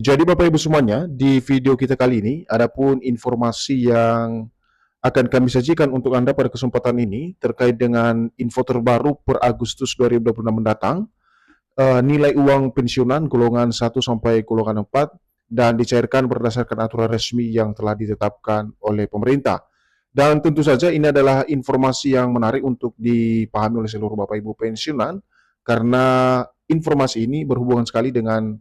Jadi Bapak Ibu semuanya, di video kita kali ini, adapun informasi yang akan kami sajikan untuk Anda pada kesempatan ini terkait dengan info terbaru per Agustus 2026 mendatang, nilai uang pensiunan golongan 1 sampai golongan 4 dan dicairkan berdasarkan aturan resmi yang telah ditetapkan oleh pemerintah. Dan tentu saja ini adalah informasi yang menarik untuk dipahami oleh seluruh Bapak Ibu pensiunan karena informasi ini berhubungan sekali dengan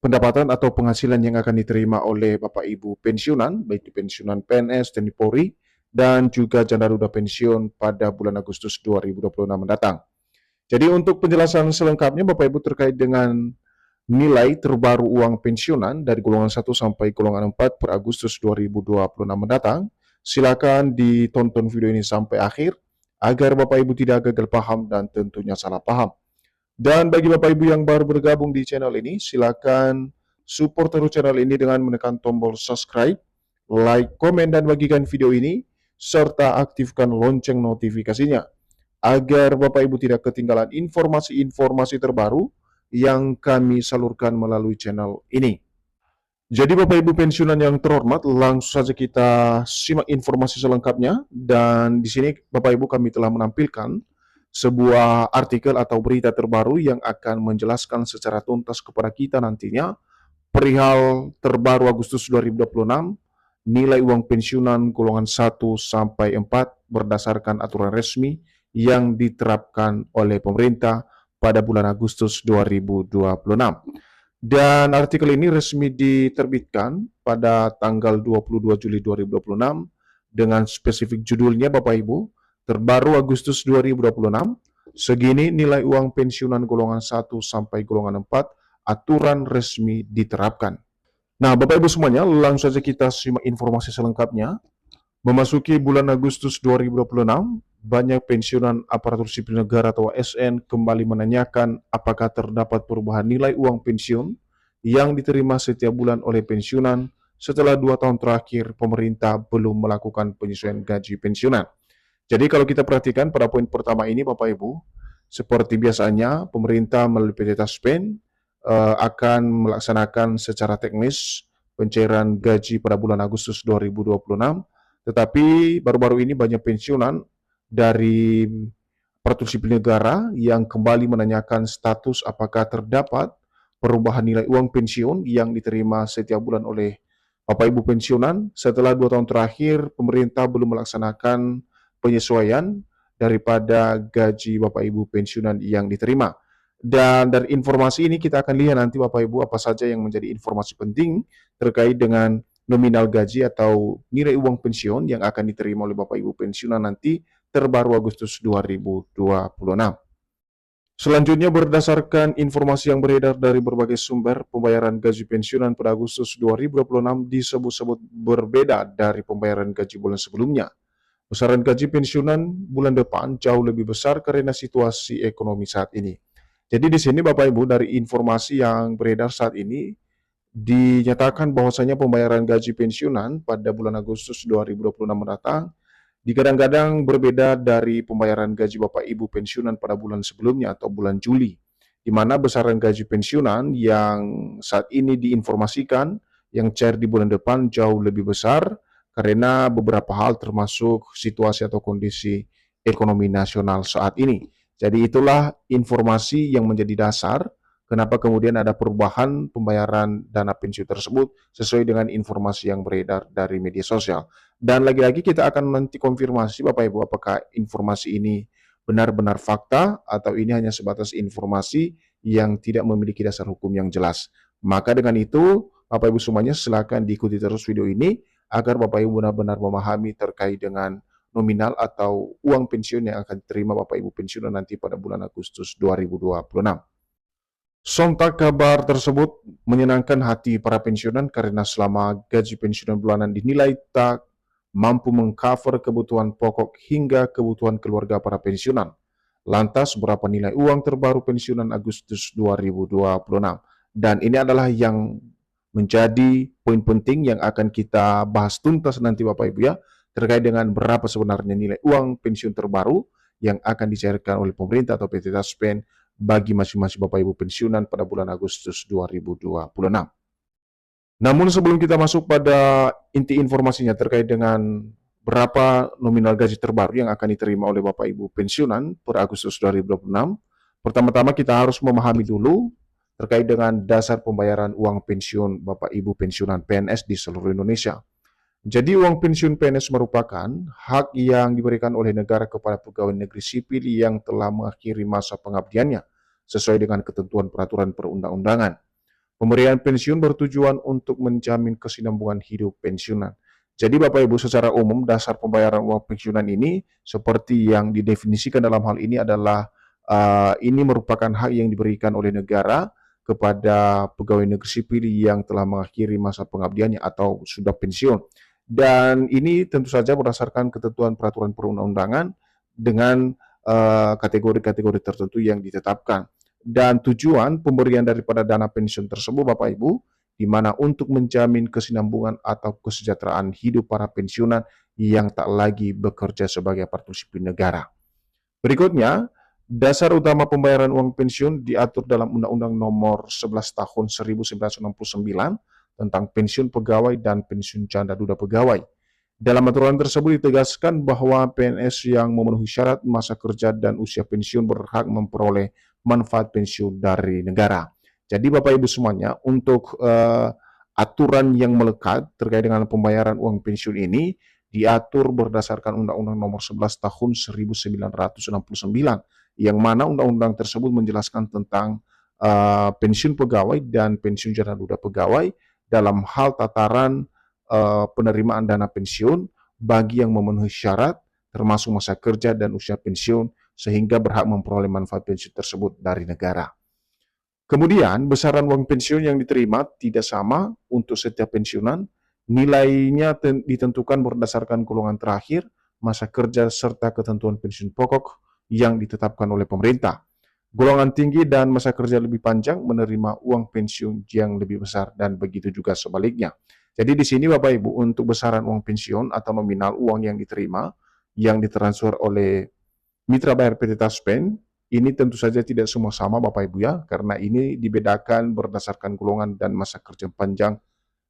pendapatan atau penghasilan yang akan diterima oleh Bapak Ibu pensiunan, baik di pensiunan PNS, TNI Polri, dan juga janda duda pensiun pada bulan Agustus 2026 mendatang. Jadi untuk penjelasan selengkapnya Bapak Ibu terkait dengan nilai terbaru uang pensiunan dari golongan 1 sampai golongan 4 per Agustus 2026 mendatang, silakan ditonton video ini sampai akhir agar Bapak Ibu tidak gagal paham dan tentunya salah paham. Dan bagi Bapak Ibu yang baru bergabung di channel ini, silakan support terus channel ini dengan menekan tombol subscribe, like, komen, dan bagikan video ini, serta aktifkan lonceng notifikasinya, agar Bapak Ibu tidak ketinggalan informasi-informasi terbaru yang kami salurkan melalui channel ini. Jadi Bapak Ibu pensiunan yang terhormat, langsung saja kita simak informasi selengkapnya. Dan di sini Bapak Ibu kami telah menampilkan sebuah artikel atau berita terbaru yang akan menjelaskan secara tuntas kepada kita nantinya perihal terbaru Agustus 2026, nilai uang pensiunan golongan 1 sampai 4 berdasarkan aturan resmi yang diterapkan oleh pemerintah pada bulan Agustus 2026. Dan artikel ini resmi diterbitkan pada tanggal 22 Juli 2026 dengan spesifik judulnya Bapak Ibu, terbaru Agustus 2026, segini nilai uang pensiunan golongan 1 sampai golongan 4, aturan resmi diterapkan. Nah, Bapak Ibu semuanya, langsung saja kita simak informasi selengkapnya. Memasuki bulan Agustus 2026, banyak pensiunan aparatur sipil negara atau ASN kembali menanyakan apakah terdapat perubahan nilai uang pensiun yang diterima setiap bulan oleh pensiunan setelah 2 tahun terakhir pemerintah belum melakukan penyesuaian gaji pensiunan. Jadi kalau kita perhatikan pada poin pertama ini Bapak Ibu, seperti biasanya pemerintah melalui PT Taspen akan melaksanakan secara teknis pencairan gaji pada bulan Agustus 2026. Tetapi baru-baru ini banyak pensiunan dari aparatur sipil negara yang kembali menanyakan status apakah terdapat perubahan nilai uang pensiun yang diterima setiap bulan oleh Bapak Ibu pensiunan setelah 2 tahun terakhir pemerintah belum melaksanakan penyesuaian daripada gaji Bapak Ibu pensiunan yang diterima. Dan dari informasi ini kita akan lihat nanti Bapak Ibu apa saja yang menjadi informasi penting terkait dengan nominal gaji atau nilai uang pensiun yang akan diterima oleh Bapak Ibu pensiunan nanti terbaru Agustus 2026. Selanjutnya berdasarkan informasi yang beredar dari berbagai sumber, pembayaran gaji pensiunan pada Agustus 2026 disebut-sebut berbeda dari pembayaran gaji bulan sebelumnya. Besaran gaji pensiunan bulan depan jauh lebih besar karena situasi ekonomi saat ini. Jadi di sini Bapak Ibu dari informasi yang beredar saat ini dinyatakan bahwasanya pembayaran gaji pensiunan pada bulan Agustus 2026 mendatang digadang-gadang berbeda dari pembayaran gaji Bapak Ibu pensiunan pada bulan sebelumnya atau bulan Juli, di mana besaran gaji pensiunan yang saat ini diinformasikan yang cair di bulan depan jauh lebih besar karena beberapa hal termasuk situasi atau kondisi ekonomi nasional saat ini. Jadi itulah informasi yang menjadi dasar kenapa kemudian ada perubahan pembayaran dana pensiun tersebut sesuai dengan informasi yang beredar dari media sosial. Dan lagi-lagi kita akan nanti konfirmasi Bapak Ibu apakah informasi ini benar-benar fakta atau ini hanya sebatas informasi yang tidak memiliki dasar hukum yang jelas. Maka dengan itu Bapak Ibu semuanya silakan diikuti terus video ini agar Bapak Ibu benar-benar memahami terkait dengan nominal atau uang pensiun yang akan diterima Bapak Ibu pensiunan nanti pada bulan Agustus 2026. Sontak kabar tersebut menyenangkan hati para pensiunan karena selama gaji pensiunan bulanan dinilai tak mampu mengcover kebutuhan pokok hingga kebutuhan keluarga para pensiunan. Lantas berapa nilai uang terbaru pensiunan Agustus 2026? Dan ini adalah yang menjadi poin penting yang akan kita bahas tuntas nanti Bapak Ibu ya, terkait dengan berapa sebenarnya nilai uang pensiun terbaru yang akan dicairkan oleh pemerintah atau PT Taspen bagi masing-masing Bapak Ibu pensiunan pada bulan Agustus 2026. Namun sebelum kita masuk pada inti informasinya terkait dengan berapa nominal gaji terbaru yang akan diterima oleh Bapak Ibu pensiunan per Agustus 2026, pertama-tama kita harus memahami dulu terkait dengan dasar pembayaran uang pensiun Bapak Ibu pensiunan PNS di seluruh Indonesia. Jadi uang pensiun PNS merupakan hak yang diberikan oleh negara kepada pegawai negeri sipil yang telah mengakhiri masa pengabdiannya sesuai dengan ketentuan peraturan perundang-undangan. Pemberian pensiun bertujuan untuk menjamin kesinambungan hidup pensiunan. Jadi Bapak Ibu secara umum dasar pembayaran uang pensiunan ini seperti yang didefinisikan dalam hal ini adalah ini merupakan hak yang diberikan oleh negara kepada pegawai negeri sipil yang telah mengakhiri masa pengabdiannya atau sudah pensiun. Dan ini tentu saja berdasarkan ketentuan peraturan perundang-undangan dengan kategori-kategori tertentu yang ditetapkan. Dan tujuan pemberian daripada dana pensiun tersebut Bapak Ibu, di mana untuk menjamin kesinambungan atau kesejahteraan hidup para pensiunan yang tak lagi bekerja sebagai aparatur sipil negara. Berikutnya, dasar utama pembayaran uang pensiun diatur dalam Undang-Undang Nomor 11 Tahun 1969 tentang pensiun pegawai dan pensiun janda duda pegawai. Dalam aturan tersebut ditegaskan bahwa PNS yang memenuhi syarat masa kerja dan usia pensiun berhak memperoleh manfaat pensiun dari negara. Jadi Bapak Ibu semuanya, untuk aturan yang melekat terkait dengan pembayaran uang pensiun ini diatur berdasarkan Undang-Undang Nomor 11 Tahun 1969, yang mana undang-undang tersebut menjelaskan tentang pensiun pegawai dan pensiun janda duda pegawai dalam hal tataran penerimaan dana pensiun bagi yang memenuhi syarat termasuk masa kerja dan usia pensiun sehingga berhak memperoleh manfaat pensiun tersebut dari negara. Kemudian besaran uang pensiun yang diterima tidak sama untuk setiap pensiunan, nilainya ditentukan berdasarkan golongan terakhir, masa kerja serta ketentuan pensiun pokok yang ditetapkan oleh pemerintah. Golongan tinggi dan masa kerja lebih panjang menerima uang pensiun yang lebih besar dan begitu juga sebaliknya. Jadi di sini Bapak Ibu untuk besaran uang pensiun atau nominal uang yang diterima yang ditransfer oleh mitra bayar PT Taspen ini tentu saja tidak semua sama Bapak Ibu ya, karena ini dibedakan berdasarkan golongan dan masa kerja panjang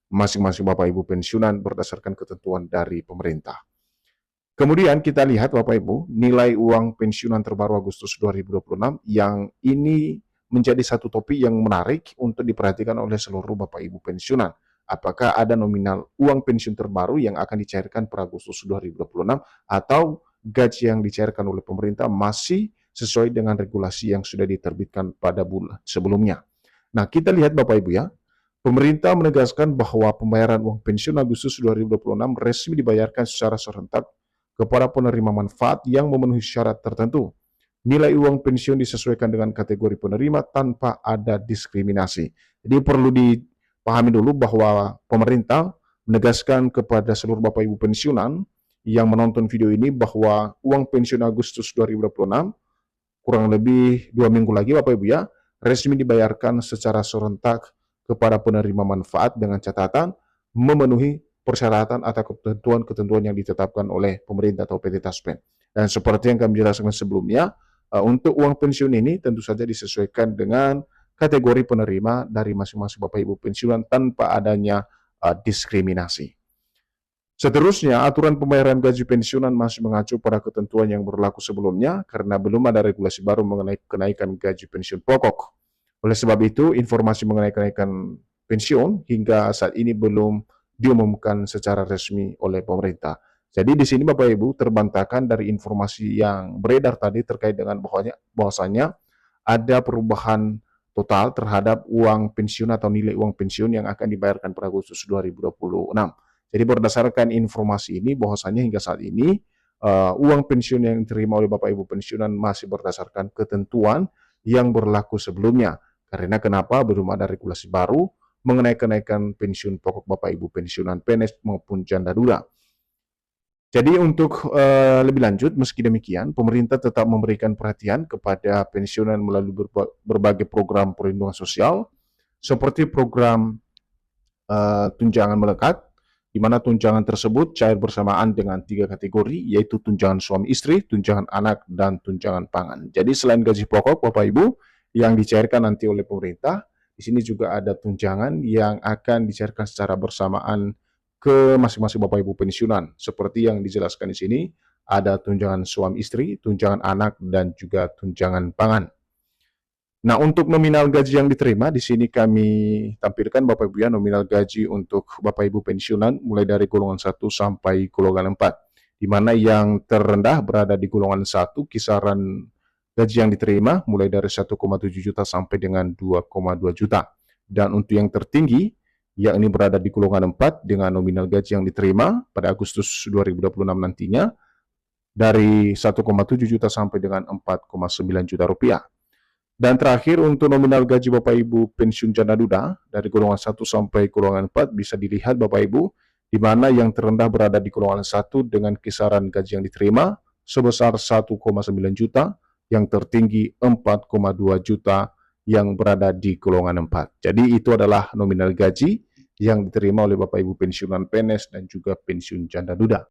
masing-masing Bapak Ibu pensiunan berdasarkan ketentuan dari pemerintah. Kemudian kita lihat Bapak Ibu, nilai uang pensiunan terbaru Agustus 2026 yang ini menjadi satu topik yang menarik untuk diperhatikan oleh seluruh Bapak Ibu pensiunan. Apakah ada nominal uang pensiun terbaru yang akan dicairkan per Agustus 2026 atau gaji yang dicairkan oleh pemerintah masih sesuai dengan regulasi yang sudah diterbitkan pada bulan sebelumnya. Nah, kita lihat Bapak Ibu ya, pemerintah menegaskan bahwa pembayaran uang pensiun Agustus 2026 resmi dibayarkan secara serentak kepada penerima manfaat yang memenuhi syarat tertentu. Nilai uang pensiun disesuaikan dengan kategori penerima tanpa ada diskriminasi. Jadi perlu dipahami dulu bahwa pemerintah menegaskan kepada seluruh Bapak Ibu pensiunan yang menonton video ini bahwa uang pensiun Agustus 2026 kurang lebih 2 minggu lagi Bapak Ibu ya, resmi dibayarkan secara serentak kepada penerima manfaat dengan catatan memenuhi persyaratan atau ketentuan-ketentuan yang ditetapkan oleh pemerintah atau PT Taspen. Dan seperti yang kami jelaskan sebelumnya, untuk uang pensiun ini tentu saja disesuaikan dengan kategori penerima dari masing-masing Bapak Ibu pensiunan tanpa adanya diskriminasi. Seterusnya, aturan pembayaran gaji pensiunan masih mengacu pada ketentuan yang berlaku sebelumnya karena belum ada regulasi baru mengenai kenaikan gaji pensiun pokok. Oleh sebab itu, informasi mengenai kenaikan pensiun hingga saat ini belum diumumkan secara resmi oleh pemerintah. Jadi di sini Bapak Ibu terbantahkan dari informasi yang beredar tadi terkait dengan bahwasanya ada perubahan total terhadap uang pensiun atau nilai uang pensiun yang akan dibayarkan per Agustus 2026. Jadi berdasarkan informasi ini bahwasanya hingga saat ini uang pensiun yang diterima oleh Bapak Ibu pensiunan masih berdasarkan ketentuan yang berlaku sebelumnya. Karena kenapa belum ada regulasi baru mengenai kenaikan pensiun pokok Bapak Ibu pensiunan PNS maupun janda duda. Jadi untuk lebih lanjut, meski demikian, pemerintah tetap memberikan perhatian kepada pensiunan melalui berbagai program perlindungan sosial, seperti program tunjangan melekat, di mana tunjangan tersebut cair bersamaan dengan 3 kategori, yaitu tunjangan suami istri, tunjangan anak, dan tunjangan pangan. Jadi selain gaji pokok Bapak Ibu yang dicairkan nanti oleh pemerintah, Di sini juga ada tunjangan yang akan dicairkan secara bersamaan ke masing-masing Bapak Ibu pensiunan. Seperti yang dijelaskan di sini, ada tunjangan suami istri, tunjangan anak, dan juga tunjangan pangan. Nah, untuk nominal gaji yang diterima, di sini kami tampilkan Bapak Ibu ya, nominal gaji untuk Bapak Ibu pensiunan mulai dari golongan 1 sampai golongan 4. Di mana yang terendah berada di golongan 1, kisaran gaji yang diterima mulai dari 1,7 juta sampai dengan 2,2 juta. Dan untuk yang tertinggi, yakni berada di golongan 4 dengan nominal gaji yang diterima pada Agustus 2026 nantinya dari 1,7 juta sampai dengan 4,9 juta rupiah. Dan terakhir untuk nominal gaji Bapak Ibu pensiun janda duda dari golongan 1 sampai golongan 4 bisa dilihat Bapak Ibu, di mana yang terendah berada di golongan 1 dengan kisaran gaji yang diterima sebesar 1,9 juta, yang tertinggi 4,2 juta yang berada di golongan 4. Jadi itu adalah nominal gaji yang diterima oleh Bapak Ibu pensiunan PNS dan juga pensiun janda duda.